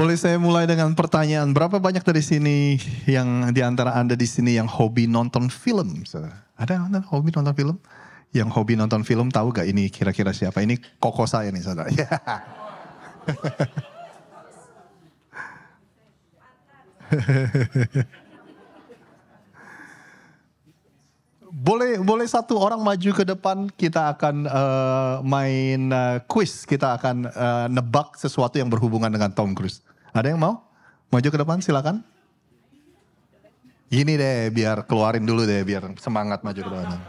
Boleh saya mulai dengan pertanyaan, berapa banyak dari sini yang di antara Anda di sini yang hobi nonton film? Saudara? Ada yang hobi nonton film? Yang hobi nonton film tahu gak ini kira-kira siapa? Ini koko saya nih saudara. Boleh satu orang maju ke depan, kita akan main quiz, kita akan nebak sesuatu yang berhubungan dengan Tom Cruise. Ada yang mau? Maju ke depan silakan. Gini deh, biar keluarin dulu deh, biar semangat maju ke depan.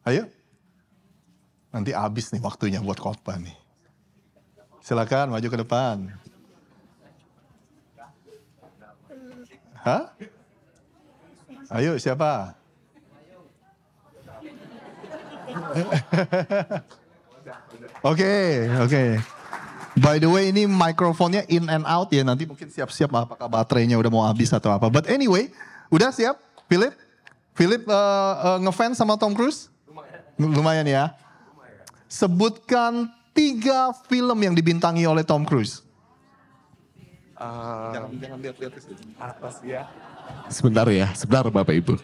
Ayo. Nanti habis nih waktunya buat khotbah nih. Silakan maju ke depan. Hah? Ayo siapa? Oke. By the way ini mikrofonnya in and out ya. Nanti mungkin siap-siap apakah baterainya udah mau habis atau apa. But anyway, udah siap? Philip ngefans sama Tom Cruise? Lumayan ya. Sebutkan 3 film yang dibintangi oleh Tom Cruise. Jangan lihat-lihat ke situ. Atas ya. Sebentar Bapak Ibu.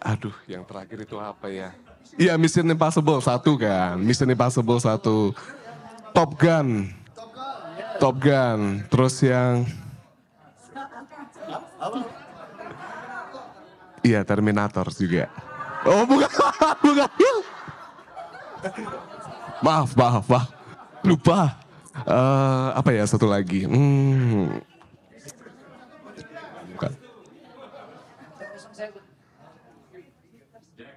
Aduh, yang terakhir itu apa ya? Iya, Mission Impossible 1 kan. Mission Impossible 1. Top Gun. Terus yang iya, Terminator juga. Oh, bukan. Maaf. Lupa. Apa ya satu lagi? Bukan.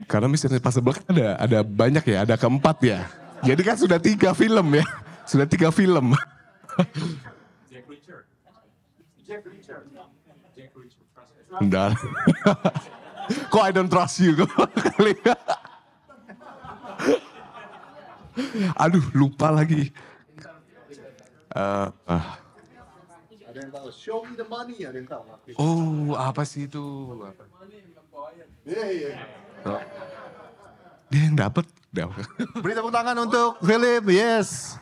Karena Mission Impossible kan ada banyak ya, ada keempat ya. Jadi kan sudah 3 film ya. Sudah 3 film. Jack Reacher. Bentar. Kok I don't trust you kali. Aduh, lupa lagi. Ada yang tahu, show me the money, ada yang tahu. Oh, apa sih itu? Iya. Dia yang dapat. Beri tepuk tangan untuk Philip, yes.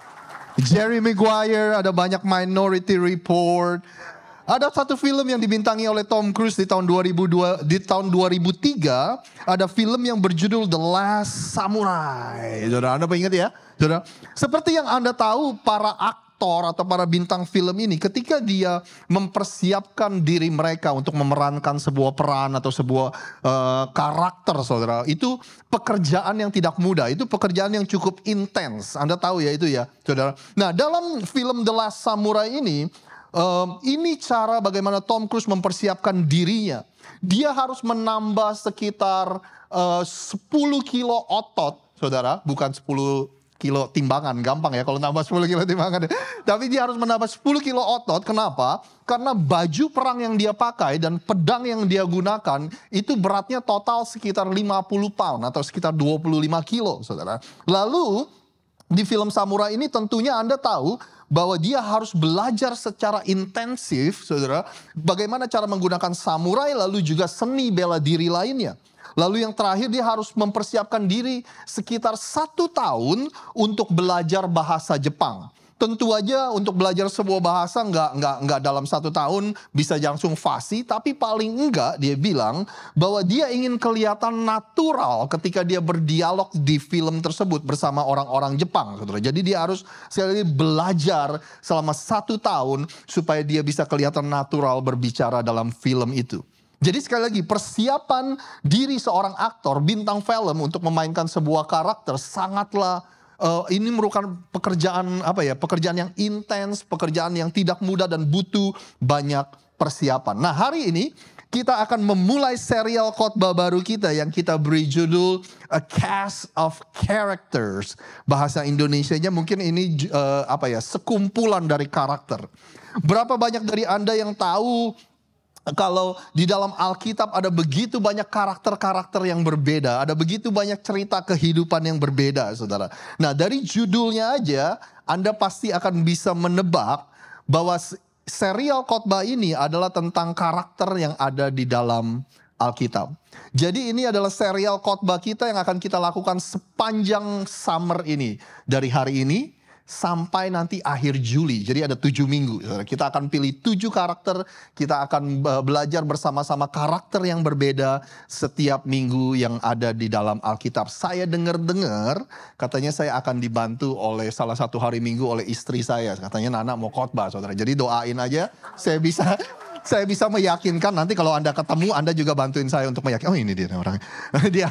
Jerry Maguire, ada banyak Minority Report. Ada satu film yang dibintangi oleh Tom Cruise di tahun 2003, ada film yang berjudul The Last Samurai. Saudara, Anda ingat ya? Saudara, seperti yang Anda tahu, para aktor atau para bintang film ini ketika dia mempersiapkan diri mereka untuk memerankan sebuah peran atau sebuah karakter, saudara, itu pekerjaan yang tidak mudah, itu pekerjaan yang cukup intens. Anda tahu ya itu ya, saudara. Nah, dalam film The Last Samurai ini cara bagaimana Tom Cruise mempersiapkan dirinya. Dia harus menambah sekitar 10 kilo otot, saudara, bukan 10 kilo timbangan, gampang ya kalau nambah 10 kilo timbangan. Tapi dia harus menambah 10 kilo otot, kenapa? Karena baju perang yang dia pakai dan pedang yang dia gunakan itu beratnya total sekitar 50 pound atau sekitar 25 kilo, saudara. Lalu di film Samurai ini tentunya Anda tahu bahwa dia harus belajar secara intensif, saudara, bagaimana cara menggunakan samurai, lalu juga seni bela diri lainnya. Lalu yang terakhir dia harus mempersiapkan diri sekitar 1 tahun untuk belajar bahasa Jepang. Tentu aja untuk belajar sebuah bahasa nggak dalam 1 tahun bisa langsung fasih, tapi paling enggak dia bilang bahwa dia ingin kelihatan natural ketika dia berdialog di film tersebut bersama orang-orang Jepang, saudara. Jadi dia harus sekali lagi belajar selama 1 tahun supaya dia bisa kelihatan natural berbicara dalam film itu. Jadi sekali lagi persiapan diri seorang aktor bintang film untuk memainkan sebuah karakter sangatlah ini merupakan pekerjaan yang intens, pekerjaan yang tidak mudah dan butuh banyak persiapan. Nah, hari ini kita akan memulai serial khotbah baru kita yang kita beri judul A Cast of Characters. Bahasa Indonesianya mungkin ini sekumpulan dari karakter. Berapa banyak dari Anda yang tahu kalau di dalam Alkitab ada begitu banyak karakter-karakter yang berbeda. Ada begitu banyak cerita kehidupan yang berbeda, saudara. Nah, dari judulnya aja Anda pasti akan bisa menebak bahwa serial khotbah ini adalah tentang karakter yang ada di dalam Alkitab. Jadi ini adalah serial khotbah kita yang akan kita lakukan sepanjang summer ini. Dari hari ini sampai nanti akhir Juli. Jadi ada 7 minggu. Kita akan pilih 7 karakter. Kita akan belajar bersama-sama karakter yang berbeda setiap minggu yang ada di dalam Alkitab. Saya dengar-dengar katanya saya akan dibantu oleh salah satu hari minggu oleh istri saya. Katanya Nana mau khotbah, saudara. Jadi doain aja saya bisa meyakinkan. Nanti kalau Anda ketemu, Anda juga bantuin saya untuk meyakinkan. Oh, ini dia orangnya. Dia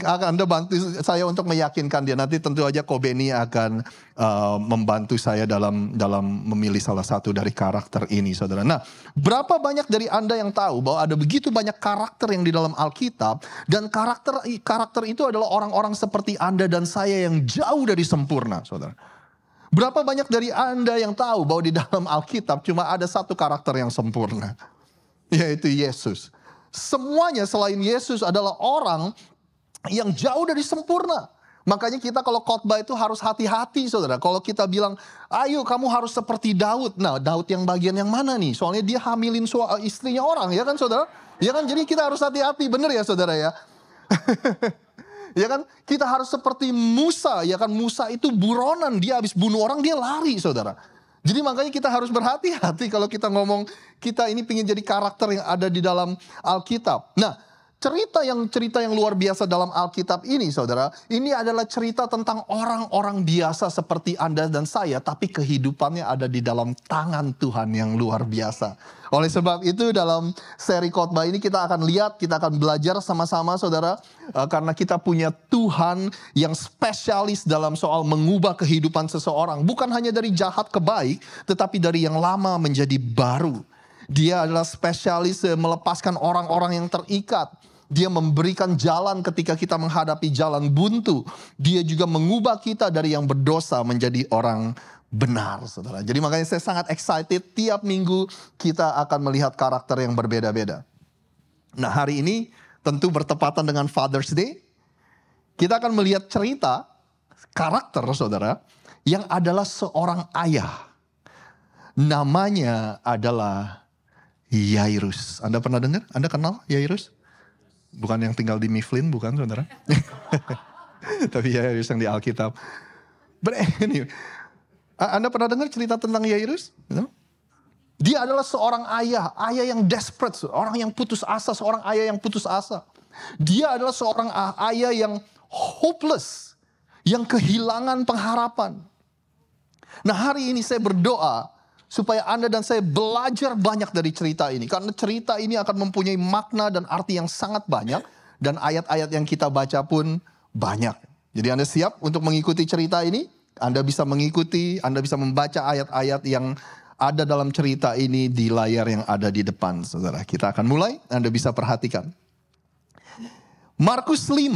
akan Anda bantu saya untuk meyakinkan dia. Nanti tentu aja Kobeni akan membantu saya dalam memilih salah satu dari karakter ini, saudara. Nah, berapa banyak dari Anda yang tahu bahwa ada begitu banyak karakter yang di dalam Alkitab, dan karakter itu adalah orang-orang seperti Anda dan saya yang jauh dari sempurna, saudara. Berapa banyak dari Anda yang tahu bahwa di dalam Alkitab cuma ada satu karakter yang sempurna, yaitu Yesus. Semuanya selain Yesus adalah orang yang jauh dari sempurna. Makanya kita kalau khotbah itu harus hati-hati, saudara. Kalau kita bilang, ayo kamu harus seperti Daud. Nah, Daud yang bagian yang mana nih? Soalnya dia hamilin istrinya orang, ya kan saudara? Ya kan, jadi kita harus hati-hati, bener ya saudara ya? Ya kan, kita harus seperti Musa, ya kan, Musa itu buronan, dia habis bunuh orang, dia lari, saudara. Jadi makanya kita harus berhati-hati kalau kita ngomong, kita ini pengen jadi karakter yang ada di dalam Alkitab. Nah, cerita yang luar biasa dalam Alkitab ini, saudara, ini adalah cerita tentang orang-orang biasa seperti Anda dan saya, tapi kehidupannya ada di dalam tangan Tuhan yang luar biasa. Oleh sebab itu dalam seri khotbah ini kita akan lihat, kita akan belajar sama-sama, saudara, karena kita punya Tuhan yang spesialis dalam soal mengubah kehidupan seseorang. Bukan hanya dari jahat ke baik, tetapi dari yang lama menjadi baru. Dia adalah spesialis melepaskan orang-orang yang terikat. Dia memberikan jalan ketika kita menghadapi jalan buntu. Dia juga mengubah kita dari yang berdosa menjadi orang benar, saudara. Jadi makanya saya sangat excited. Tiap minggu kita akan melihat karakter yang berbeda-beda. Nah, hari ini tentu bertepatan dengan Father's Day. Kita akan melihat cerita karakter, saudara, yang adalah seorang ayah. Namanya adalah Yairus. Anda pernah dengar? Anda kenal Yairus? Bukan yang tinggal di Mifflin, bukan saudara. Tapi Yairus yang di Alkitab. Anda pernah dengar cerita tentang Yairus? Dia adalah seorang ayah yang desperate, orang yang putus asa, seorang ayah yang putus asa. Dia adalah seorang ayah yang hopeless, yang kehilangan pengharapan. Nah, hari ini saya berdoa supaya Anda dan saya belajar banyak dari cerita ini. Karena cerita ini akan mempunyai makna dan arti yang sangat banyak. Dan ayat-ayat yang kita baca pun banyak. Jadi Anda siap untuk mengikuti cerita ini? Anda bisa mengikuti, Anda bisa membaca ayat-ayat yang ada dalam cerita ini di layar yang ada di depan, saudara. Kita akan mulai, Anda bisa perhatikan. Markus 5,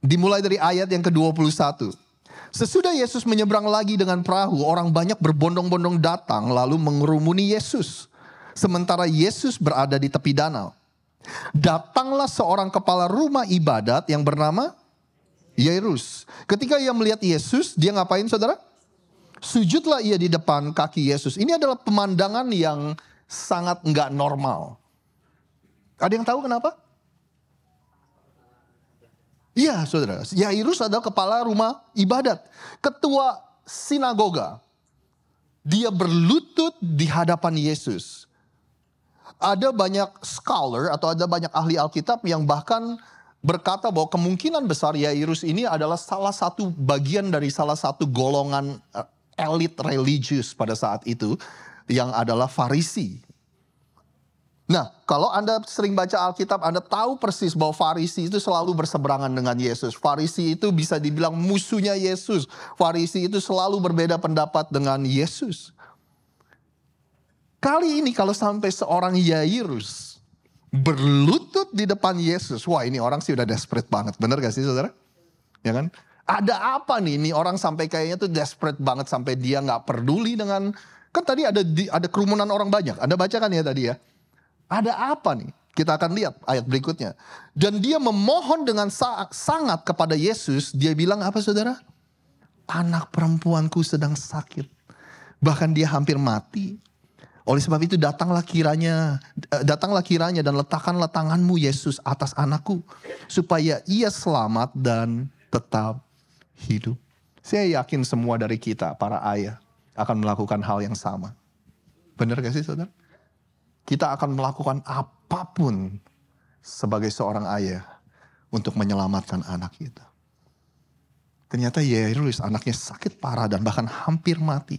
dimulai dari ayat yang ke-21. Sesudah Yesus menyeberang lagi dengan perahu, orang banyak berbondong-bondong datang lalu mengerumuni Yesus. Sementara Yesus berada di tepi danau. Datanglah seorang kepala rumah ibadat yang bernama Yairus. Ketika ia melihat Yesus, dia ngapain, saudara? Sujudlah ia di depan kaki Yesus. Ini adalah pemandangan yang sangat nggak normal. Ada yang tahu kenapa? Iya, saudara. Yairus adalah kepala rumah ibadat, ketua sinagoga. Dia berlutut di hadapan Yesus. Ada banyak scholar atau ada banyak ahli Alkitab yang bahkan berkata bahwa kemungkinan besar Yairus ini adalah salah satu bagian dari salah satu golongan elit religius pada saat itu, yang adalah Farisi. Nah, kalau Anda sering baca Alkitab, Anda tahu persis bahwa Farisi itu selalu berseberangan dengan Yesus. Farisi itu bisa dibilang musuhnya Yesus. Farisi itu selalu berbeda pendapat dengan Yesus. Kali ini kalau sampai seorang Yairus berlutut di depan Yesus, wah ini orang sih udah desperate banget. Benar gak sih, saudara? Ya kan? Ada apa nih? Ini orang sampai kayaknya tuh desperate banget sampai dia gak peduli dengan... Kan tadi ada kerumunan orang banyak. Anda baca kan ya tadi ya? Ada apa nih? Kita akan lihat ayat berikutnya. Dan dia memohon dengan sangat kepada Yesus. Dia bilang apa, saudara? Anak perempuanku sedang sakit. Bahkan dia hampir mati. Oleh sebab itu datanglah kiranya dan letakkanlah tanganmu Yesus atas anakku, supaya ia selamat dan tetap hidup. Saya yakin semua dari kita, para ayah, akan melakukan hal yang sama. Benar gak sih saudara? Kita akan melakukan apapun sebagai seorang ayah untuk menyelamatkan anak kita. Ternyata Yairus anaknya sakit parah dan bahkan hampir mati.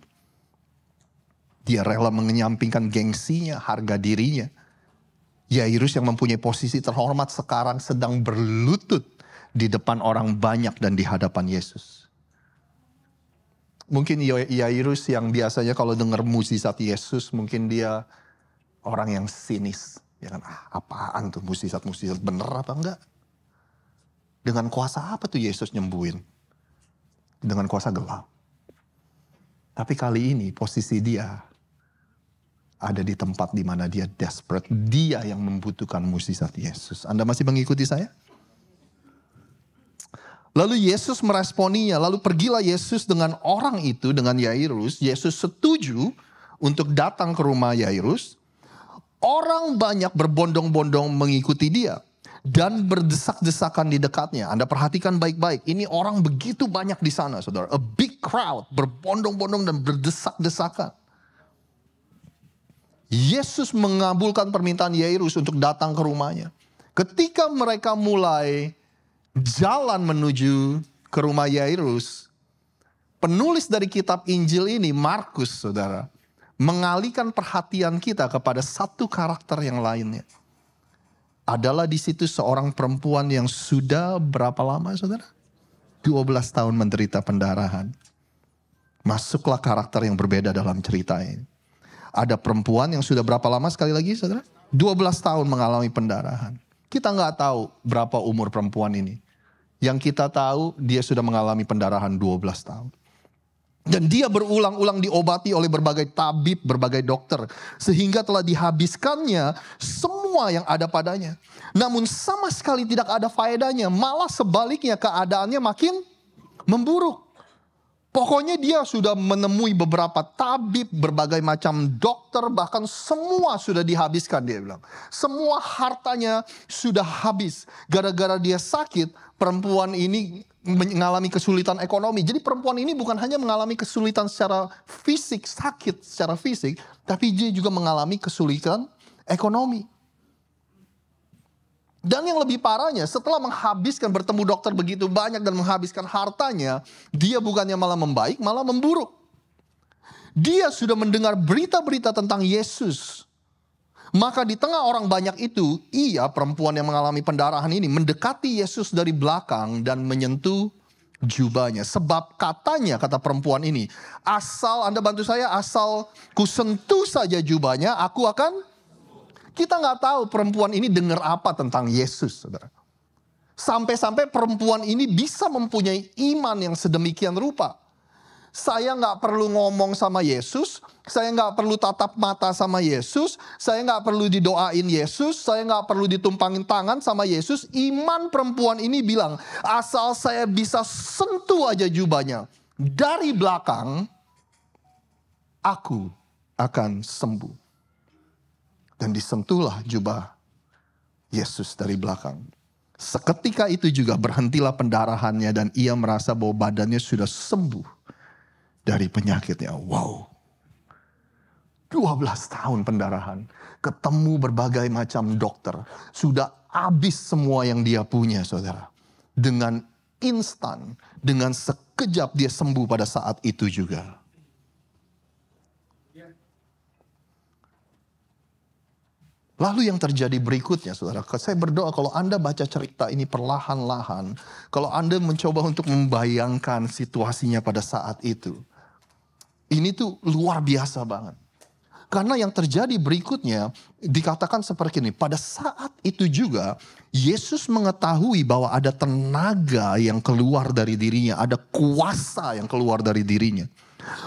Dia rela menyampingkan gengsinya, harga dirinya. Yairus yang mempunyai posisi terhormat sekarang sedang berlutut di depan orang banyak dan di hadapan Yesus. Mungkin Yairus yang biasanya kalau dengar mukjizat Yesus, mungkin dia orang yang sinis. Ya kan, apaan tuh mukjizat bener apa enggak? Dengan kuasa apa tuh Yesus nyembuhin? Dengan kuasa gelap. Tapi kali ini posisi dia ada di tempat di mana dia desperate. Dia yang membutuhkan mukjizat Yesus. Anda masih mengikuti saya? Lalu Yesus meresponinya. Lalu pergilah Yesus dengan orang itu, dengan Yairus. Yesus setuju untuk datang ke rumah Yairus. Orang banyak berbondong-bondong mengikuti dia. Dan berdesak-desakan di dekatnya. Anda perhatikan baik-baik. Ini orang begitu banyak di sana, saudara. A big crowd. Berbondong-bondong dan berdesak-desakan. Yesus mengabulkan permintaan Yairus untuk datang ke rumahnya. Ketika mereka mulai jalan menuju ke rumah Yairus, penulis dari kitab Injil ini, Markus, saudara, mengalihkan perhatian kita kepada satu karakter yang lainnya. Adalah di situ seorang perempuan yang sudah berapa lama, saudara? 12 tahun menderita pendarahan. Masuklah karakter yang berbeda dalam cerita ini. Ada perempuan yang sudah berapa lama sekali lagi, saudara? 12 tahun mengalami pendarahan. Kita nggak tahu berapa umur perempuan ini. Yang kita tahu dia sudah mengalami pendarahan 12 tahun. Dan dia berulang-ulang diobati oleh berbagai tabib, berbagai dokter. Sehingga telah dihabiskannya semua yang ada padanya. Namun sama sekali tidak ada faedahnya. Malah sebaliknya keadaannya makin memburuk. Pokoknya dia sudah menemui beberapa tabib, berbagai macam dokter, bahkan semua sudah dihabiskan, dia bilang. Semua hartanya sudah habis. Gara-gara dia sakit, perempuan ini mengalami kesulitan ekonomi. Jadi perempuan ini bukan hanya mengalami kesulitan secara fisik, sakit secara fisik, tapi dia juga mengalami kesulitan ekonomi. Dan yang lebih parahnya, setelah menghabiskan bertemu dokter begitu banyak dan menghabiskan hartanya, dia bukannya malah membaik, malah memburuk. Dia sudah mendengar berita-berita tentang Yesus. Maka di tengah orang banyak itu, ia perempuan yang mengalami pendarahan ini mendekati Yesus dari belakang dan menyentuh jubahnya. Sebab katanya, kata perempuan ini, asal Anda bantu saya, asal kusentuh saja jubahnya, aku akan... Kita nggak tahu perempuan ini dengar apa tentang Yesus, saudara. Sampai-sampai perempuan ini bisa mempunyai iman yang sedemikian rupa. Saya nggak perlu ngomong sama Yesus, saya nggak perlu tatap mata sama Yesus, saya nggak perlu didoain Yesus, saya nggak perlu ditumpangin tangan sama Yesus. Iman perempuan ini bilang, asal saya bisa sentuh aja jubahnya dari belakang, aku akan sembuh. Dan disentuhlah jubah Yesus dari belakang. Seketika itu juga berhentilah pendarahannya dan ia merasa bahwa badannya sudah sembuh dari penyakitnya. Wow. 12 tahun pendarahan. Ketemu berbagai macam dokter. Sudah habis semua yang dia punya, saudara. Dengan instan, dengan sekejap dia sembuh pada saat itu juga. Lalu yang terjadi berikutnya, saudara, saya berdoa kalau Anda baca cerita ini perlahan-lahan, kalau Anda mencoba untuk membayangkan situasinya pada saat itu, ini tuh luar biasa banget. Karena yang terjadi berikutnya dikatakan seperti ini, pada saat itu juga Yesus mengetahui bahwa ada tenaga yang keluar dari dirinya, ada kuasa yang keluar dari dirinya.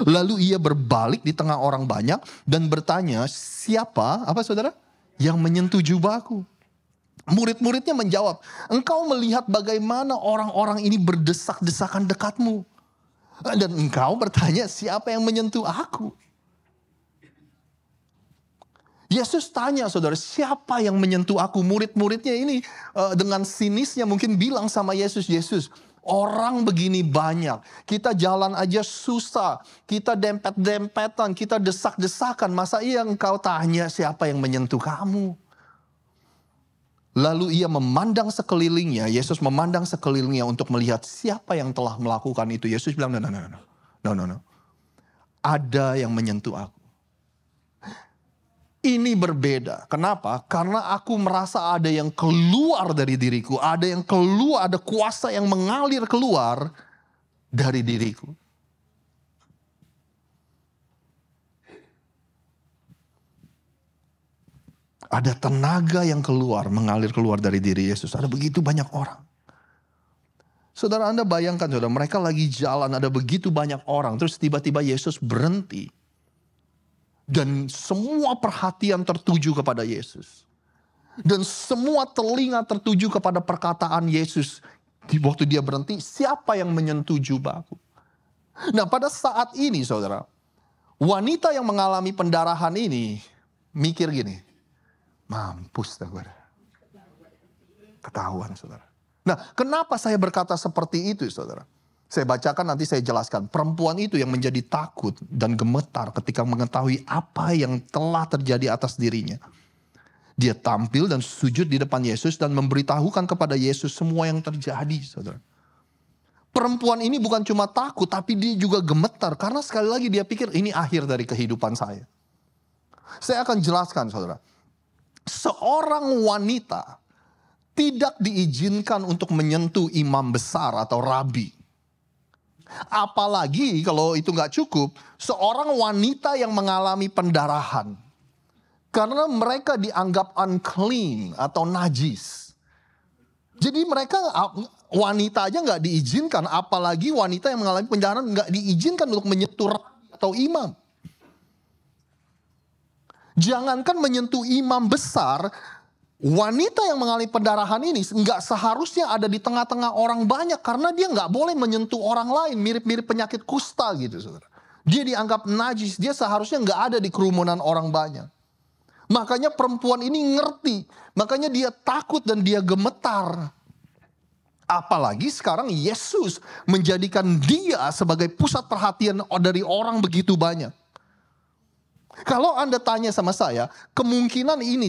Lalu ia berbalik di tengah orang banyak dan bertanya, siapa, apa saudara? Yang menyentuh jubahku. Murid-muridnya menjawab, engkau melihat bagaimana orang-orang ini berdesak-desakan dekatmu. Dan engkau bertanya, siapa yang menyentuh aku? Yesus tanya saudara, siapa yang menyentuh aku? Murid-muridnya ini dengan sinisnya mungkin bilang sama Yesus, Yesus, orang begini banyak. Kita jalan aja susah. Kita dempet-dempetan, kita desak-desakan. Masa iya engkau tanya siapa yang menyentuh kamu? Lalu ia memandang sekelilingnya, Yesus memandang sekelilingnya untuk melihat siapa yang telah melakukan itu. Yesus bilang, no. Ada yang menyentuh aku. Ini berbeda. Kenapa? Karena aku merasa ada yang keluar dari diriku. Ada yang keluar, ada kuasa yang mengalir keluar dari diriku. Ada tenaga yang keluar, mengalir keluar dari diri Yesus. Ada begitu banyak orang. Saudara, Anda bayangkan, saudara, mereka lagi jalan, ada begitu banyak orang. Terus tiba-tiba Yesus berhenti. Dan semua perhatian tertuju kepada Yesus. Dan semua telinga tertuju kepada perkataan Yesus. Di waktu dia berhenti, siapa yang menyentuh jubahku? Nah, pada saat ini, saudara, wanita yang mengalami pendarahan ini mikir gini, mampus dah gue. Ketahuan, saudara. Nah, kenapa saya berkata seperti itu, saudara? Saya bacakan, nanti saya jelaskan. Perempuan itu yang menjadi takut dan gemetar ketika mengetahui apa yang telah terjadi atas dirinya. Dia tampil dan sujud di depan Yesus dan memberitahukan kepada Yesus semua yang terjadi, saudara. Perempuan ini bukan cuma takut, tapi dia juga gemetar. Karena sekali lagi dia pikir ini akhir dari kehidupan saya. Saya akan jelaskan, saudara. Seorang wanita tidak diizinkan untuk menyentuh imam besar atau rabi. Apalagi kalau itu gak cukup, seorang wanita yang mengalami pendarahan. Karena mereka dianggap unclean atau najis. Jadi mereka, wanita aja gak diizinkan, apalagi wanita yang mengalami pendarahan gak diizinkan untuk menyentuh atau imam. Jangankan menyentuh imam besar, wanita yang mengalami pendarahan ini nggak seharusnya ada di tengah-tengah orang banyak. Karena dia nggak boleh menyentuh orang lain. Mirip-mirip penyakit kusta gitu, saudara. Dia dianggap najis. Dia seharusnya nggak ada di kerumunan orang banyak. Makanya perempuan ini ngerti. Makanya dia takut dan dia gemetar. Apalagi sekarang Yesus menjadikan dia sebagai pusat perhatian dari orang begitu banyak. Kalau Anda tanya sama saya, kemungkinan ini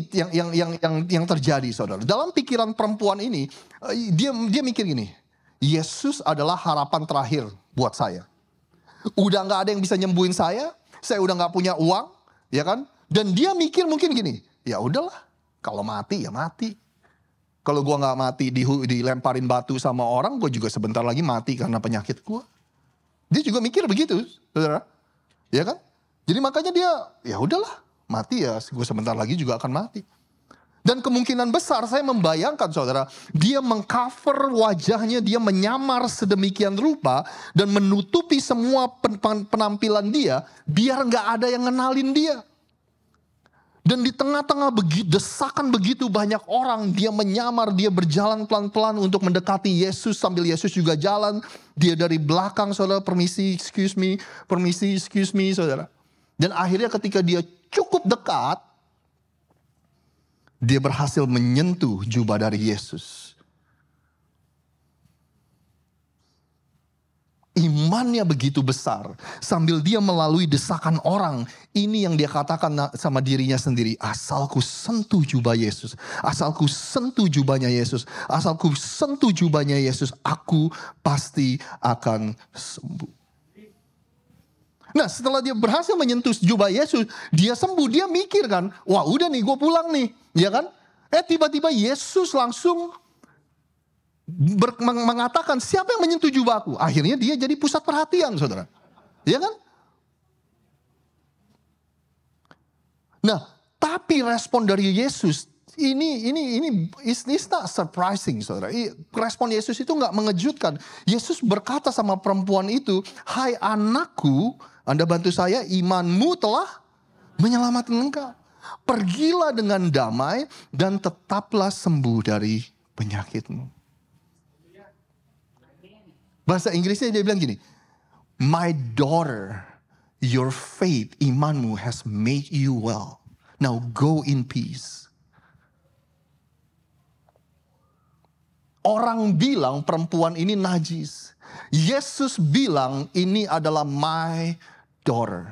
yang terjadi, saudara. Dalam pikiran perempuan ini, dia mikir gini, Yesus adalah harapan terakhir buat saya. Udah nggak ada yang bisa nyembuhin saya udah nggak punya uang, ya kan? Dan dia mikir mungkin gini, ya udahlah, kalau mati ya mati. Kalau gua nggak mati dilemparin batu sama orang, gue juga sebentar lagi mati karena penyakit gua. Dia juga mikir begitu, saudara, ya kan? Jadi makanya dia, ya udahlah, mati ya, gue sebentar lagi juga akan mati. Dan kemungkinan besar saya membayangkan, saudara, dia mengcover wajahnya, dia menyamar sedemikian rupa dan menutupi semua penampilan dia, biar nggak ada yang ngenalin dia. Dan di tengah-tengah desakan begitu banyak orang, dia menyamar, dia berjalan pelan-pelan untuk mendekati Yesus sambil Yesus juga jalan. Dia dari belakang, saudara, permisi, excuse me, saudara. Dan akhirnya ketika dia cukup dekat, dia berhasil menyentuh jubah dari Yesus. Imannya begitu besar. Sambil dia melalui desakan orang. Ini yang dia katakan sama dirinya sendiri. Asalku sentuh jubah Yesus. Asalku sentuh jubahnya Yesus. Asalku sentuh jubahnya Yesus. Aku pasti akan sembuh. Nah, setelah dia berhasil menyentuh jubah Yesus, dia sembuh, dia mikir kan, wah udah nih gue pulang nih, ya kan? Tiba-tiba Yesus langsung mengatakan, siapa yang menyentuh jubahku? Akhirnya dia jadi pusat perhatian, saudara. Ya kan? Nah, tapi respon dari Yesus, ini it's not surprising, saudara. Respon Yesus itu nggak mengejutkan. Yesus berkata sama perempuan itu, hai anakku, Anda bantu saya, imanmu telah menyelamatkan engkau. Pergilah dengan damai dan tetaplah sembuh dari penyakitmu. Bahasa Inggrisnya dia bilang gini, my daughter, your faith, imanmu has made you well. Now go in peace. Orang bilang perempuan ini najis. Yesus bilang ini adalah my daughter.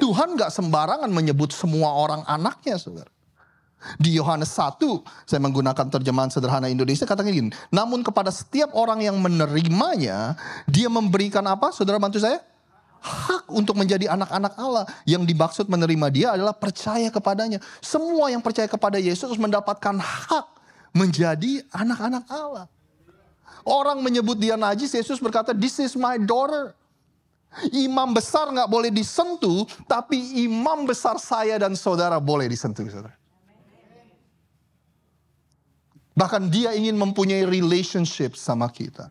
Tuhan gak sembarangan menyebut semua orang anaknya, saudara. Di Yohanes 1, saya menggunakan terjemahan sederhana Indonesia, katakan gini. Namun kepada setiap orang yang menerimanya, dia memberikan apa? Saudara bantu saya? Hak untuk menjadi anak-anak Allah. Yang dimaksud menerima dia adalah percaya kepadanya. Semua yang percaya kepada Yesus mendapatkan hak menjadi anak-anak Allah. Orang menyebut dia najis, Yesus berkata, this is my daughter. Imam besar gak boleh disentuh, tapi imam besar saya dan saudara boleh disentuh, saudara. Bahkan dia ingin mempunyai relationship sama kita.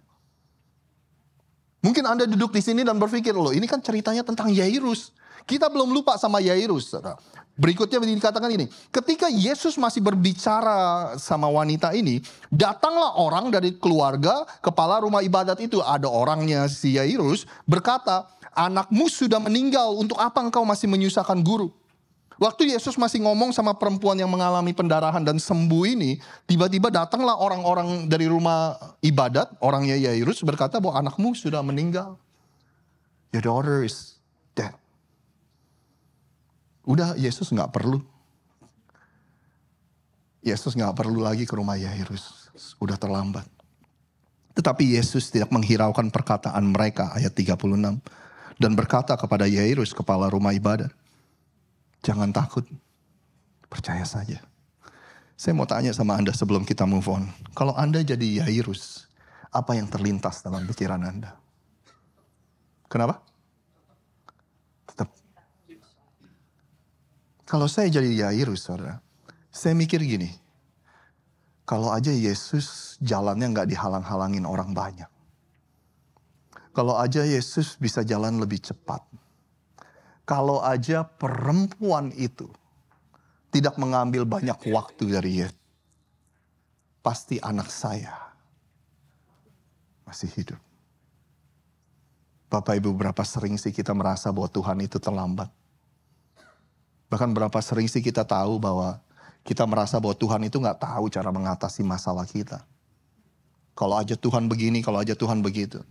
Mungkin Anda duduk di sini dan berpikir, loh ini kan ceritanya tentang Yairus. Kita belum lupa sama Yairus, saudara. Berikutnya dikatakan ini, ketika Yesus masih berbicara sama wanita ini, datanglah orang dari keluarga kepala rumah ibadat itu. Ada orangnya si Yairus berkata, anakmu sudah meninggal, untuk apa engkau masih menyusahkan guru? Waktu Yesus masih ngomong sama perempuan yang mengalami pendarahan dan sembuh ini, tiba-tiba datanglah orang-orang dari rumah ibadat, orangnya Yairus berkata bahwa anakmu sudah meninggal. Your daughter is dead. Udah, Yesus gak perlu. Yesus gak perlu lagi ke rumah Yairus. Udah terlambat. Tetapi Yesus tidak menghiraukan perkataan mereka, ayat 36. Dan berkata kepada Yairus, kepala rumah ibadat, jangan takut, percaya saja. Saya mau tanya sama Anda sebelum kita move on. Kalau Anda jadi Yairus, apa yang terlintas dalam pikiran Anda? Kenapa? Tetap. Kalau saya jadi Yairus, saudara, saya mikir gini. Kalau aja Yesus jalannya gak dihalang-halangin orang banyak. Kalau aja Yesus bisa jalan lebih cepat. Kalau aja perempuan itu tidak mengambil banyak waktu dari Yesus, pasti anak saya masih hidup. Bapak Ibu, berapa sering sih kita merasa bahwa Tuhan itu terlambat? Bahkan berapa sering sih kita tahu bahwa kita merasa bahwa Tuhan itu gak tahu cara mengatasi masalah kita. Kalau aja Tuhan begini, kalau aja Tuhan begitu.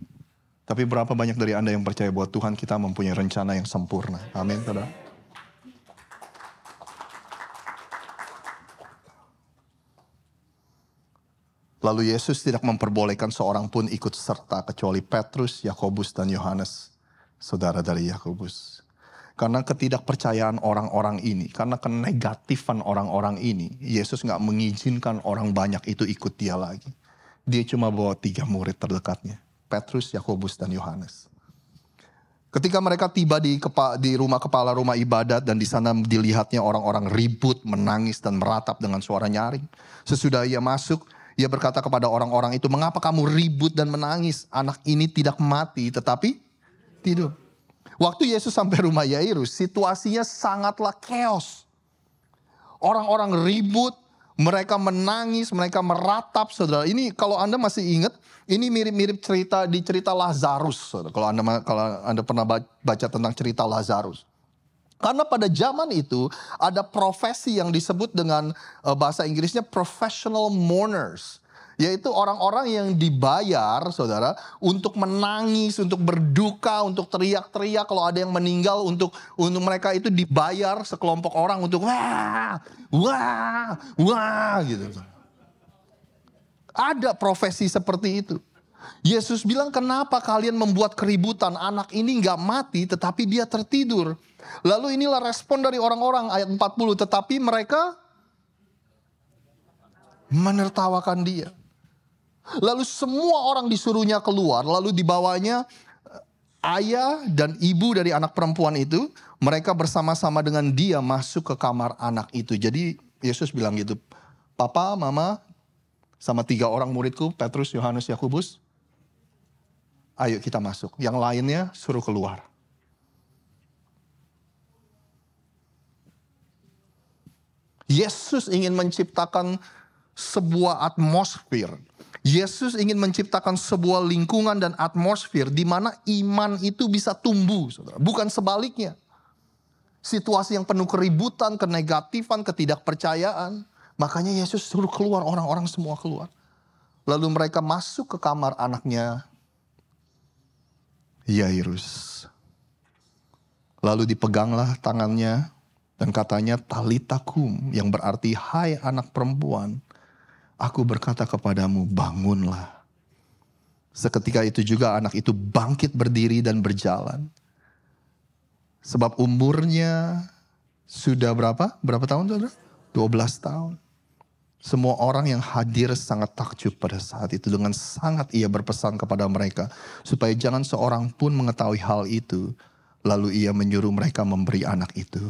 Tapi berapa banyak dari Anda yang percaya bahwa Tuhan kita mempunyai rencana yang sempurna. Amin, saudara. Lalu Yesus tidak memperbolehkan seorang pun ikut serta kecuali Petrus, Yakobus, dan Yohanes, saudara dari Yakobus. Karena ketidakpercayaan orang-orang ini, karena kenegatifan orang-orang ini, Yesus gak mengizinkan orang banyak itu ikut dia lagi. Dia cuma bawa 3 murid terdekatnya. Petrus, Yakobus, dan Yohanes. Ketika mereka tiba di rumah kepala rumah ibadat dan di sana dilihatnya orang-orang ribut, menangis, dan meratap dengan suara nyaring. Sesudah ia masuk, ia berkata kepada orang-orang itu, mengapa kamu ribut dan menangis? Anak ini tidak mati tetapi tidur. Waktu Yesus sampai rumah Yairus, situasinya sangatlah chaos. Orang-orang ribut, mereka menangis, mereka meratap, saudara. Ini kalau Anda masih ingat, ini mirip-mirip cerita Lazarus, saudara. Kalau Anda pernah baca tentang cerita Lazarus. Karena pada zaman itu ada profesi yang disebut dengan bahasa Inggrisnya professional mourners. Yaitu orang-orang yang dibayar, saudara, untuk menangis, untuk berduka, untuk teriak-teriak. Kalau ada yang meninggal, untuk mereka itu dibayar sekelompok orang untuk wah, wah, wah, gitu. Ada profesi seperti itu. Yesus bilang, kenapa kalian membuat keributan? Anak ini gak mati, tetapi dia tertidur. Lalu inilah respon dari orang-orang, ayat 40. Tetapi mereka menertawakan dia. Lalu semua orang disuruhnya keluar, lalu dibawanya ayah dan ibu dari anak perempuan itu. Mereka bersama-sama dengan dia masuk ke kamar anak itu. Jadi Yesus bilang gitu, Papa, Mama, sama 3 orang muridku, Petrus, Yohanes, Yakobus, ayo kita masuk. Yang lainnya suruh keluar. Yesus ingin menciptakan sebuah atmosfer Yesus ingin menciptakan sebuah lingkungan dan atmosfer di mana iman itu bisa tumbuh, saudara. Bukan sebaliknya. Situasi yang penuh keributan, kenegatifan, ketidakpercayaan. Makanya Yesus suruh keluar, orang-orang semua keluar. Lalu mereka masuk ke kamar anaknya Yairus. Lalu dipeganglah tangannya dan katanya Talita kum, yang berarti hai anak perempuan, aku berkata kepadamu bangunlah. Seketika itu juga anak itu bangkit berdiri dan berjalan. Sebab umurnya sudah berapa? Berapa tahun saudara? 12 tahun. Semua orang yang hadir sangat takjub pada saat itu. Dengan sangat ia berpesan kepada mereka supaya jangan seorang pun mengetahui hal itu. Lalu ia menyuruh mereka memberi anak itu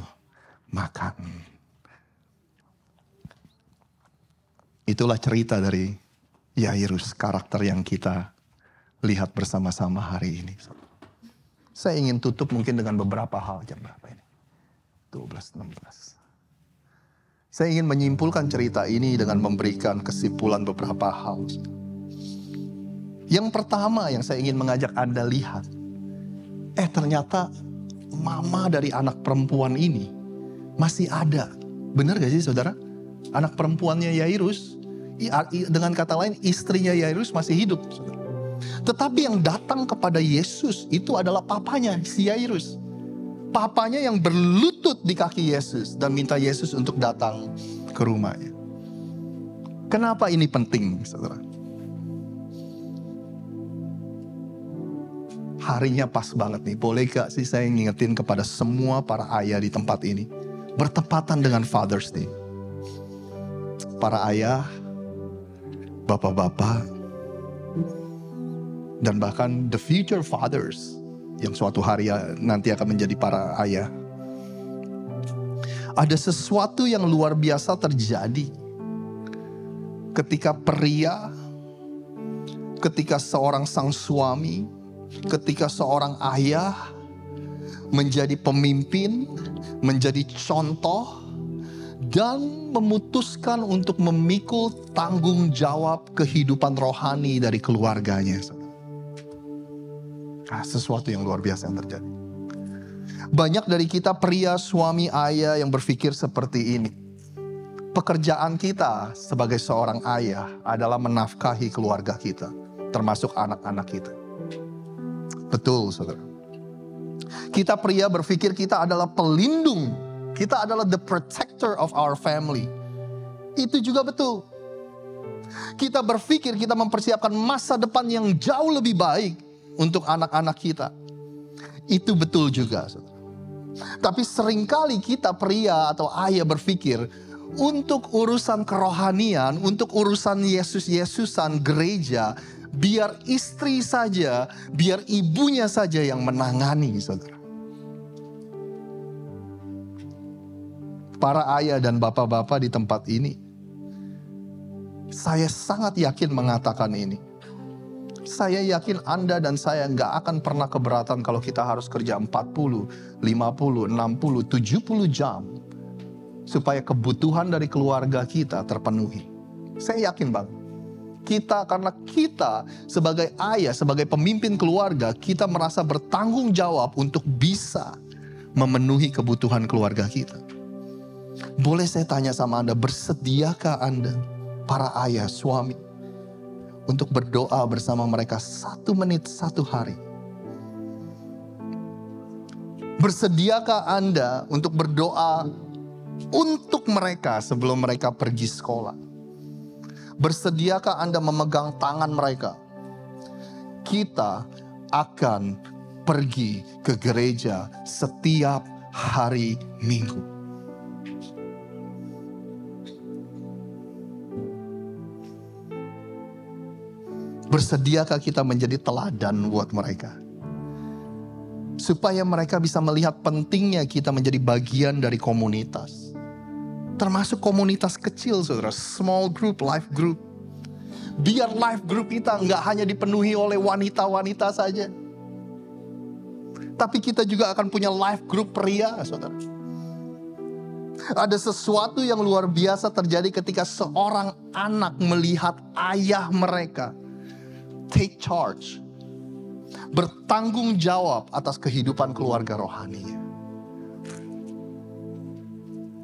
makan. Itulah cerita dari Yairus, karakter yang kita lihat bersama-sama hari ini. Saya ingin tutup mungkin dengan beberapa hal. Jam berapa ini? 12.16. Saya ingin menyimpulkan cerita ini dengan memberikan kesimpulan beberapa hal. Yang pertama yang saya ingin mengajak Anda lihat. Ternyata mama dari anak perempuan ini masih ada. Benar gak sih saudara? Anak perempuannya Yairus, dengan kata lain istrinya Yairus masih hidup. Saudara. Tetapi yang datang kepada Yesus itu adalah papanya, si Yairus. Papanya yang berlutut di kaki Yesus dan minta Yesus untuk datang ke rumahnya. Kenapa ini penting, saudara? Harinya pas banget nih. Boleh gak sih saya ngingetin kepada semua para ayah di tempat ini. Bertepatan dengan Father's Day. Para ayah, bapak-bapak, dan bahkan the future fathers. Yang suatu hari nanti akan menjadi para ayah. Ada sesuatu yang luar biasa terjadi. Ketika pria, ketika seorang sang suami, ketika seorang ayah menjadi pemimpin, menjadi contoh, dan memutuskan untuk memikul tanggung jawab kehidupan rohani dari keluarganya. Sesuatu yang luar biasa yang terjadi. Banyak dari kita pria, suami, ayah yang berpikir seperti ini. Pekerjaan kita sebagai seorang ayah adalah menafkahi keluarga kita, termasuk anak-anak kita. Betul, saudara. Kita pria berpikir kita adalah pelindung. Kita adalah the protector of our family. Itu juga betul. Kita berpikir kita mempersiapkan masa depan yang jauh lebih baik untuk anak-anak kita. Itu betul juga, saudara. Tapi seringkali kita pria atau ayah berpikir untuk urusan kerohanian, untuk urusan Yesus-Yesusan gereja, biar istri saja, biar ibunya saja yang menangani, saudara. Para ayah dan bapak-bapak di tempat ini, saya sangat yakin mengatakan ini. Saya yakin Anda dan saya nggak akan pernah keberatan kalau kita harus kerja 40, 50, 60, 70 jam. Supaya kebutuhan dari keluarga kita terpenuhi. Saya yakin banget. Karena kita sebagai ayah, sebagai pemimpin keluarga, kita merasa bertanggung jawab untuk bisa memenuhi kebutuhan keluarga kita. Boleh saya tanya sama Anda, bersediakah Anda, para ayah, suami, untuk berdoa bersama mereka 1 menit 1 hari? Bersediakah Anda untuk berdoa untuk mereka sebelum mereka pergi sekolah? Bersediakah Anda memegang tangan mereka? Kita akan pergi ke gereja setiap hari Minggu. Bersediakah kita menjadi teladan buat mereka? Supaya mereka bisa melihat pentingnya kita menjadi bagian dari komunitas. Termasuk komunitas kecil, saudara. Small group, life group. Biar life group kita nggak hanya dipenuhi oleh wanita-wanita saja. Tapi kita juga akan punya life group pria, saudara. Ada sesuatu yang luar biasa terjadi ketika seorang anak melihat ayah mereka take charge, bertanggung jawab atas kehidupan keluarga rohaninya.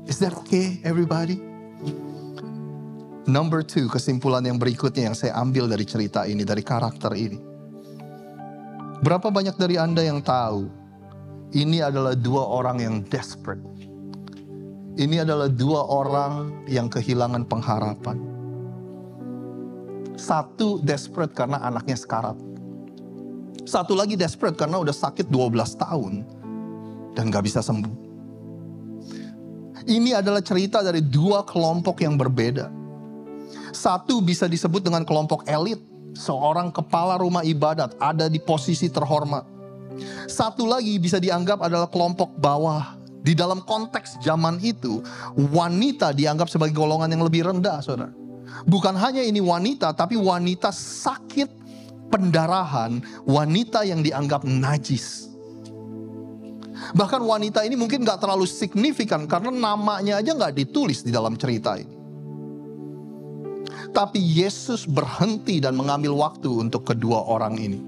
Is that okay, everybody? Number 2, kesimpulan yang berikutnya yang saya ambil dari cerita ini, dari karakter ini. Berapa banyak dari Anda yang tahu ini adalah 2 orang yang desperate. Ini adalah 2 orang yang kehilangan pengharapan. Satu desperate karena anaknya sekarat. Satu lagi desperate karena udah sakit 12 tahun dan gak bisa sembuh. Ini adalah cerita dari 2 kelompok yang berbeda. Satu bisa disebut dengan kelompok elit. Seorang kepala rumah ibadat ada di posisi terhormat. Satu lagi bisa dianggap adalah kelompok bawah. Di dalam konteks zaman itu, wanita dianggap sebagai golongan yang lebih rendah, saudara. Bukan hanya ini wanita, tapi wanita sakit pendarahan, wanita yang dianggap najis. Bahkan wanita ini mungkin gak terlalu signifikan karena namanya aja gak ditulis di dalam cerita ini. Tapi Yesus berhenti dan mengambil waktu untuk kedua orang ini.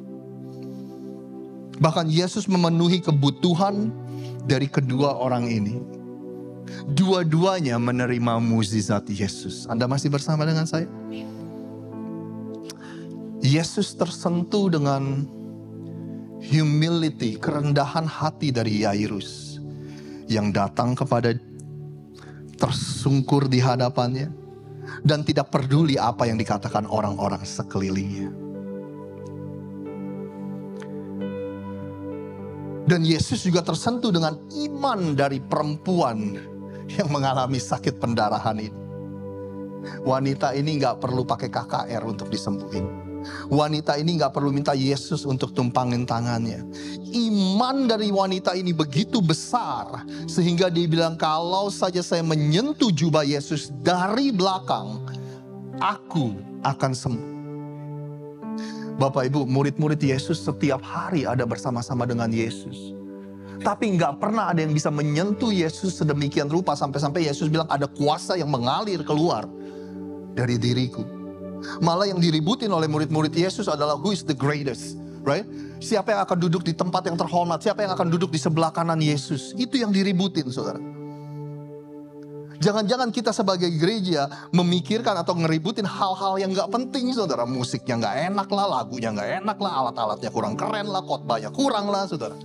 Bahkan Yesus memenuhi kebutuhan dari kedua orang ini. Dua-duanya menerima mukjizat Yesus. Anda masih bersama dengan saya? Yesus tersentuh dengan humility, kerendahan hati dari Yairus. Yang datang kepada, tersungkur di hadapannya. Dan tidak peduli apa yang dikatakan orang-orang sekelilingnya. Dan Yesus juga tersentuh dengan iman dari perempuan yang mengalami sakit pendarahan ini. Wanita ini gak perlu pakai KKR untuk disembuhin. Wanita ini gak perlu minta Yesus untuk tumpangin tangannya. Iman dari wanita ini begitu besar sehingga dia bilang, kalau saja saya menyentuh jubah Yesus dari belakang, aku akan sembuh. Bapak Ibu, murid-murid Yesus setiap hari ada bersama-sama dengan Yesus. Tapi gak pernah ada yang bisa menyentuh Yesus sedemikian rupa sampai-sampai Yesus bilang ada kuasa yang mengalir keluar dari diriku. Malah yang diributin oleh murid-murid Yesus adalah who is the greatest, right? Siapa yang akan duduk di tempat yang terhormat, siapa yang akan duduk di sebelah kanan Yesus. Itu yang diributin, saudara. Jangan-jangan kita sebagai gereja memikirkan atau ngeributin hal-hal yang gak penting, saudara. Musiknya gak enak lah, lagunya gak enak lah, alat-alatnya kurang keren lah, khotbahnya kurang lah, saudara.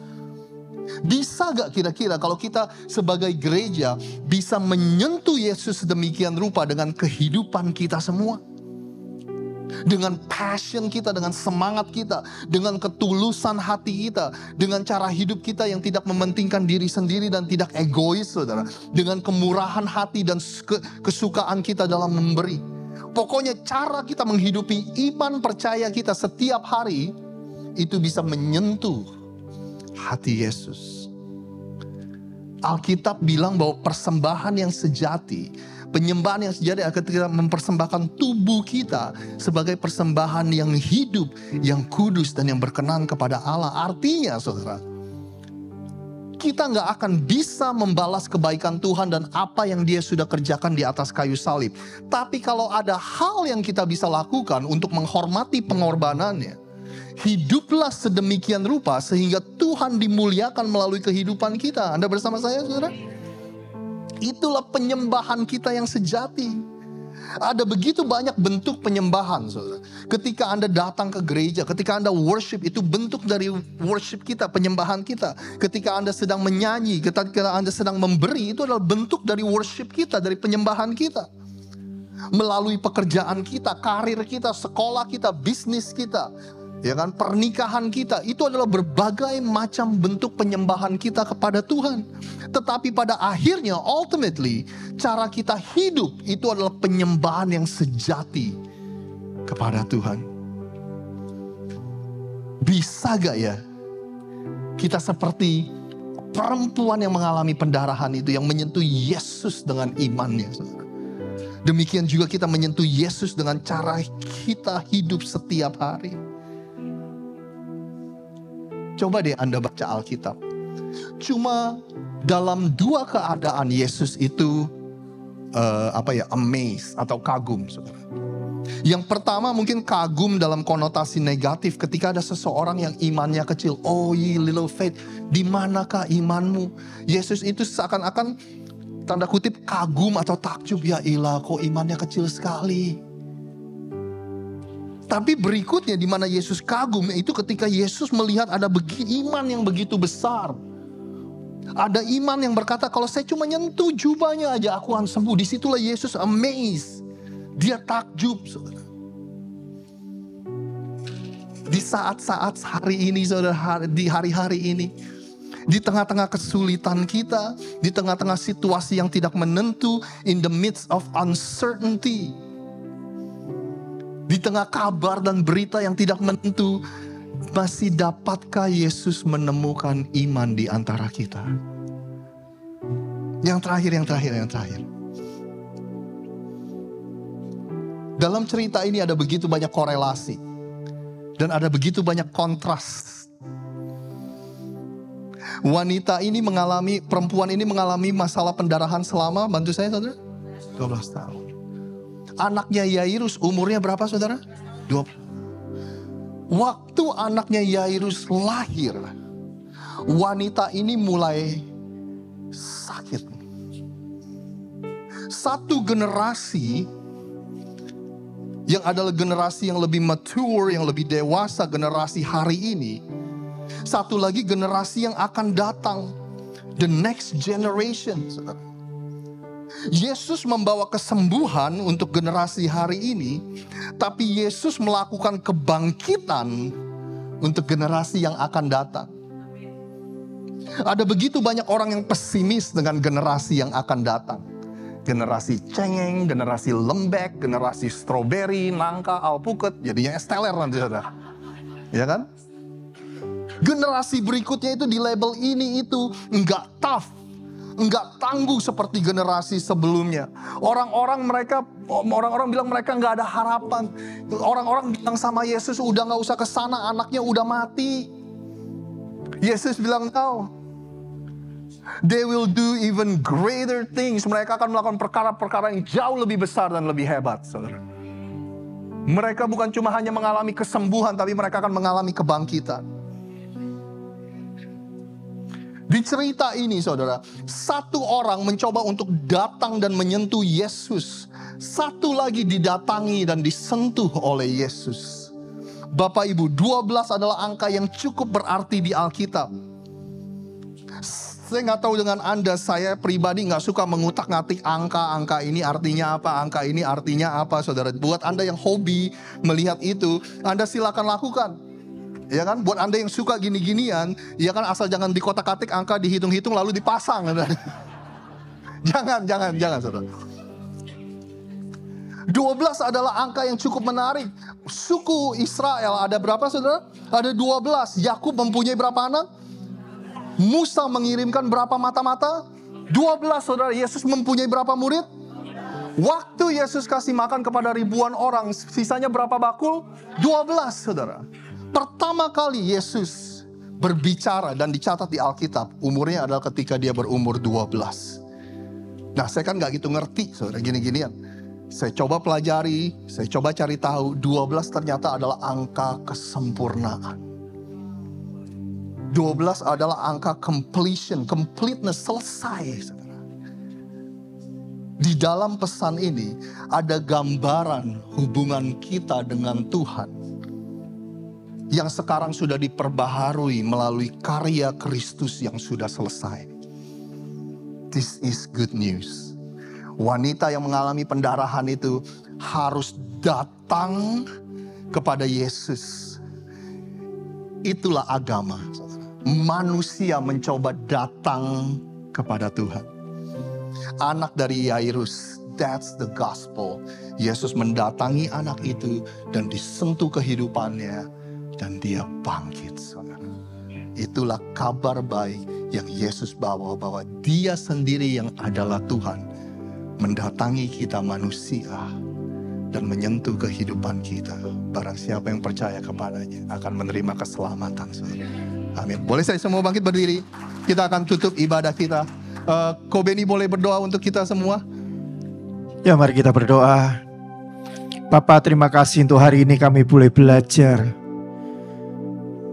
Bisa gak kira-kira kalau kita sebagai gereja bisa menyentuh Yesus sedemikian rupa dengan kehidupan kita semua? Dengan passion kita, dengan semangat kita, dengan ketulusan hati kita, dengan cara hidup kita yang tidak mementingkan diri sendiri dan tidak egois, saudara. Dengan kemurahan hati dan kesukaan kita dalam memberi. Pokoknya cara kita menghidupi iman percaya kita setiap hari, itu bisa menyentuh hati Yesus. Alkitab bilang bahwa persembahan yang sejati, penyembahan yang sejati adalah ketika mempersembahkan tubuh kita sebagai persembahan yang hidup, yang kudus dan yang berkenan kepada Allah. Artinya, saudara, kita gak akan bisa membalas kebaikan Tuhan dan apa yang Dia sudah kerjakan di atas kayu salib. Tapi kalau ada hal yang kita bisa lakukan untuk menghormati pengorbanannya, hiduplah sedemikian rupa sehingga Tuhan dimuliakan melalui kehidupan kita. Anda bersama saya, saudara? Itulah penyembahan kita yang sejati. Ada begitu banyak bentuk penyembahan, saudara. Ketika Anda datang ke gereja, ketika Anda worship, itu bentuk dari worship kita, penyembahan kita. Ketika Anda sedang menyanyi, ketika Anda sedang memberi, itu adalah bentuk dari worship kita, dari penyembahan kita. Melalui pekerjaan kita, karir kita, sekolah kita, bisnis kita, ya kan, pernikahan kita, itu adalah berbagai macam bentuk penyembahan kita kepada Tuhan. Tetapi pada akhirnya, ultimately, cara kita hidup itu adalah penyembahan yang sejati kepada Tuhan. Bisa gak ya kita seperti perempuan yang mengalami pendarahan itu, yang menyentuh Yesus dengan imannya, saudara. Demikian juga kita menyentuh Yesus dengan cara kita hidup setiap hari. Coba deh Anda baca Alkitab. Cuma dalam 2 keadaan Yesus itu amazed atau kagum, saudara. Yang pertama mungkin kagum dalam konotasi negatif ketika ada seseorang yang imannya kecil. Oh ye little faith, di manakah imanmu? Yesus itu seakan-akan tanda kutip kagum atau takjub. Ya ilah, kok imannya kecil sekali. Tapi berikutnya di mana Yesus kagum itu ketika Yesus melihat ada iman yang begitu besar. Ada iman yang berkata, kalau saya cuma nyentuh jubahnya aja aku akan sembuh. Disitulah Yesus amazed. Dia takjub, saudara. Di saat-saat hari ini, saudara, di hari-hari ini, di tengah-tengah kesulitan kita, di tengah-tengah situasi yang tidak menentu, in the midst of uncertainty, di tengah kabar dan berita yang tidak menentu, masih dapatkah Yesus menemukan iman di antara kita? Yang terakhir. Dalam cerita ini ada begitu banyak korelasi. Dan ada begitu banyak kontras. Perempuan ini mengalami masalah pendarahan selama, bantu saya saudara, 12 tahun. Anaknya Yairus umurnya berapa saudara? 20. Waktu anaknya Yairus lahir, wanita ini mulai sakit. Satu generasi yang adalah generasi yang lebih mature, yang lebih dewasa, generasi hari ini. Satu lagi generasi yang akan datang, the next generation. Yesus membawa kesembuhan untuk generasi hari ini, tapi Yesus melakukan kebangkitan untuk generasi yang akan datang. Ada begitu banyak orang yang pesimis dengan generasi yang akan datang. Generasi cengeng, generasi lembek, generasi stroberi, nangka, alpukat, jadinya esteller nanti saudara. Ya kan? Generasi berikutnya itu di label ini itu enggak tough, enggak tangguh seperti generasi sebelumnya. Orang-orang bilang mereka enggak ada harapan. Orang-orang bilang sama Yesus, udah enggak usah ke sana, anaknya udah mati. Yesus bilang, no. They will do even greater things. Mereka akan melakukan perkara-perkara yang jauh lebih besar dan lebih hebat, saudara. Mereka bukan cuma hanya mengalami kesembuhan, tapi mereka akan mengalami kebangkitan. Di cerita ini saudara, satu orang mencoba untuk datang dan menyentuh Yesus. Satu lagi didatangi dan disentuh oleh Yesus. Bapak Ibu, 12 adalah angka yang cukup berarti di Alkitab. Saya gak tahu dengan Anda, saya pribadi gak suka mengutak-ngatik angka ini artinya apa, angka ini artinya apa saudara. Buat Anda yang hobi melihat itu, Anda silakan lakukan. Ya kan, buat Anda yang suka gini-ginian, ya kan, asal jangan dikotak-katik angka, dihitung-hitung lalu dipasang. Jangan saudara. 12 adalah angka yang cukup menarik. Suku Israel ada berapa saudara? Ada 12. Yakub mempunyai berapa anak? Musa mengirimkan berapa mata-mata? 12 saudara. Yesus mempunyai berapa murid? Waktu Yesus kasih makan kepada ribuan orang, sisanya berapa bakul? 12 saudara. Pertama kali Yesus berbicara dan dicatat di Alkitab, umurnya adalah ketika dia berumur 12. Nah saya kan gak gitu ngerti saudara gini-ginian. Saya coba pelajari, saya coba cari tahu, 12 ternyata adalah angka kesempurnaan. 12 adalah angka completion, completeness, selesai saudara. Di dalam pesan ini ada gambaran hubungan kita dengan Tuhan yang sekarang sudah diperbaharui melalui karya Kristus yang sudah selesai. This is good news. Wanita yang mengalami pendarahan itu harus datang kepada Yesus. Itulah agama. Manusia mencoba datang kepada Tuhan. Anak dari Yairus, that's the gospel. Yesus mendatangi anak itu dan disentuh kehidupannya. Dan dia bangkit, saudara. Itulah kabar baik yang Yesus bawa, bahwa dia sendiri yang adalah Tuhan mendatangi kita manusia dan menyentuh kehidupan kita. Barang siapa yang percaya kepadanya akan menerima keselamatan, saudara. Amin. Boleh saya semua bangkit berdiri? Kita akan tutup ibadah kita. Ko Beni boleh berdoa untuk kita semua? Ya, mari kita berdoa. Bapa, terima kasih untuk hari ini kami boleh belajar,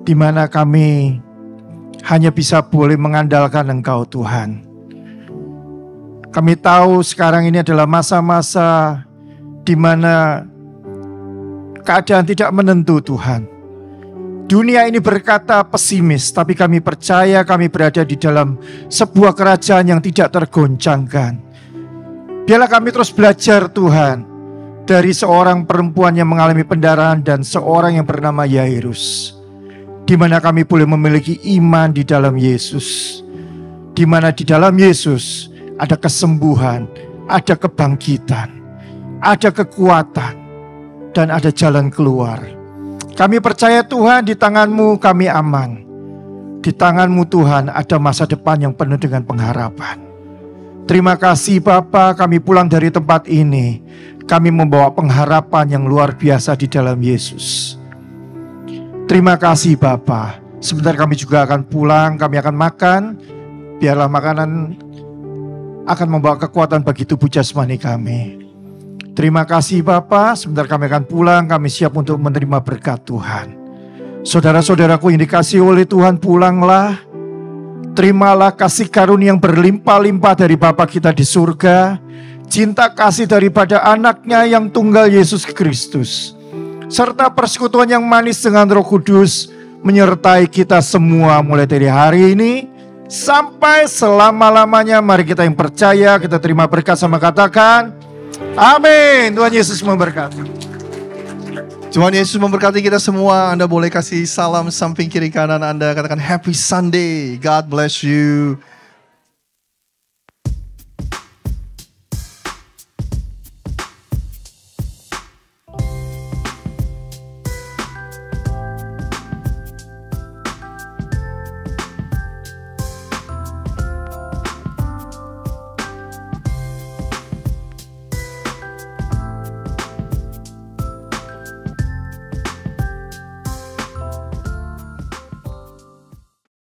di mana kami hanya bisa boleh mengandalkan Engkau Tuhan. Kami tahu sekarang ini adalah masa-masa di mana keadaan tidak menentu Tuhan. Dunia ini berkata pesimis, tapi kami percaya kami berada di dalam sebuah kerajaan yang tidak tergoncangkan. Biarlah kami terus belajar Tuhan, dari seorang perempuan yang mengalami pendarahan dan seorang yang bernama Yairus, di mana kami boleh memiliki iman di dalam Yesus, di mana di dalam Yesus ada kesembuhan, ada kebangkitan, ada kekuatan, dan ada jalan keluar. Kami percaya Tuhan, di tangan-Mu kami aman. Di tangan-Mu Tuhan ada masa depan yang penuh dengan pengharapan. Terima kasih Bapa, kami pulang dari tempat ini, kami membawa pengharapan yang luar biasa di dalam Yesus. Terima kasih Bapa. Sebentar kami juga akan pulang, kami akan makan. Biarlah makanan akan membawa kekuatan bagi tubuh jasmani kami. Terima kasih Bapa, sebentar kami akan pulang, kami siap untuk menerima berkat Tuhan. Saudara-saudaraku yang dikasihi oleh Tuhan, pulanglah. Terimalah kasih karunia yang berlimpah-limpah dari Bapa kita di surga, cinta kasih daripada anaknya yang tunggal Yesus Kristus, serta persekutuan yang manis dengan Roh Kudus menyertai kita semua mulai dari hari ini sampai selama-lamanya. Mari kita yang percaya, kita terima berkat sama katakan amin. Tuhan Yesus memberkati. Tuhan Yesus memberkati kita semua. Anda boleh kasih salam samping kiri kanan Anda. Katakan happy Sunday. God bless you.